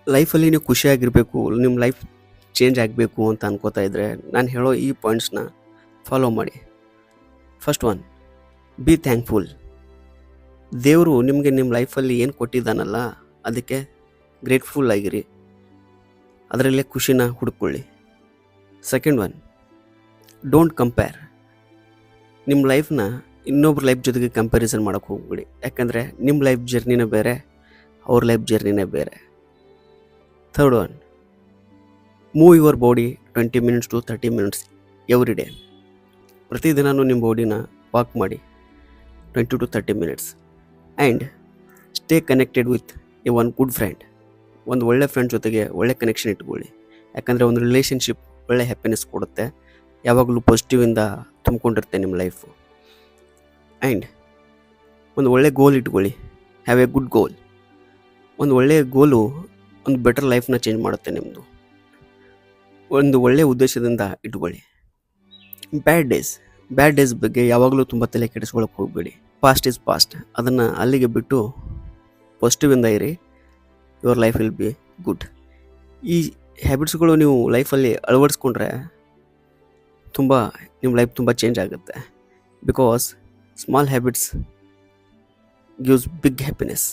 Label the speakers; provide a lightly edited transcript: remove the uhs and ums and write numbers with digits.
Speaker 1: ಲೈಫಲ್ಲಿ ನೀವು ಖುಷಿಯಾಗಿರಬೇಕು, ನಿಮ್ಮ ಲೈಫ್ ಚೇಂಜ್ ಆಗಬೇಕು ಅಂತ ಅನ್ಕೋತಾ ಇದ್ದರೆ ನಾನು ಹೇಳೋ ಈ ಪಾಯಿಂಟ್ಸ್ನ ಫಾಲೋ ಮಾಡಿ. First one, be thankful. ದೇವರು ನಿಮಗೆ ನಿಮ್ಮ ಲೈಫಲ್ಲಿ ಏನು ಕೊಟ್ಟಿದ್ದಾನಲ್ಲ ಅದಕ್ಕೆ ಗ್ರೇಟ್ಫುಲ್ ಆಗಿರಿ, ಅದರಲ್ಲೇ ಖುಷಿನ ಹುಡುಕೊಳ್ಳಿ. Second one, don't compare. ನಿಮ್ಮ ಲೈಫ್ನ ಇನ್ನೊಬ್ರ ಲೈಫ್ ಜೊತೆಗೆ ಕಂಪ್ಯಾರಿಸನ್ ಮಾಡೋಕ್ಕೆ ಹೋಗ್ಬಿಡಿ. ಯಾಕಂದರೆ ನಿಮ್ಮ ಲೈಫ್ ಜರ್ನಿನೇ ಬೇರೆ, ಅವ್ರ ಲೈಫ್ ಜರ್ನಿನೇ ಬೇರೆ. Third one, move your body 20 minutes to 30 minutes every day. ಪ್ರತಿದಿನವೂ ನಿಮ್ಮ ಬಾಡಿನ ವಾಕ್ ಮಾಡಿ 20 to 30 minutes. And stay connected with A one good friend. ಒಂದು ಒಳ್ಳೆ ಫ್ರೆಂಡ್ ಜೊತೆಗೆ ಒಳ್ಳೆ ಕನೆಕ್ಷನ್ ಇಟ್ಕೊಳ್ಳಿ. ಯಾಕಂದರೆ ಒಂದು ರಿಲೇಷನ್ಶಿಪ್ ಒಳ್ಳೆ ಹ್ಯಾಪಿನೆಸ್ ಕೊಡುತ್ತೆ, ಯಾವಾಗಲೂ ಪಾಸಿಟಿವಿಂದ ತುಂಬಿಕೊಂಡಿರುತ್ತೆ ನಿಮ್ಮ ಲೈಫು. ಆ್ಯಂಡ್ ಒಂದು ಒಳ್ಳೆ ಗೋಲ್ ಇಟ್ಕೊಳ್ಳಿ. ಹ್ಯಾವ್ ಎ ಗುಡ್ ಗೋಲ್. ಒಂದು ಒಳ್ಳೆಯ ಗೋಲು ಒಂದು ಬೆಟರ್ ಲೈಫ್ನ ಚೇಂಜ್ ಮಾಡುತ್ತೆ ನಿಮ್ಮದು. ಒಂದು ಒಳ್ಳೆಯ ಉದ್ದೇಶದಿಂದ ಇಟ್ಕೊಳ್ಳಿ. ಬ್ಯಾಡ್ ಡೇಸ್ ಬಗ್ಗೆ ಯಾವಾಗಲೂ ತುಂಬ ತಲೆ ಕೆಡಿಸ್ಕೊಳ್ಳೋಕೆ ಹೋಗಬೇಡಿ. ಪಾಸ್ಟ್ ಈಸ್ ಪಾಸ್ಟ್, ಅದನ್ನು ಅಲ್ಲಿಗೆ ಬಿಟ್ಟು ಪಾಸಿಟಿವಿಂದ ಇರಿ. Your life will be good. ಈ ಹ್ಯಾಬಿಟ್ಸ್ಗಳು ನೀವು ಲೈಫಲ್ಲಿ ಅಳವಡಿಸ್ಕೊಂಡ್ರೆ ನಿಮ್ಮ ಲೈಫ್ ತುಂಬ ಚೇಂಜ್ ಆಗುತ್ತೆ. Because small habits gives big happiness.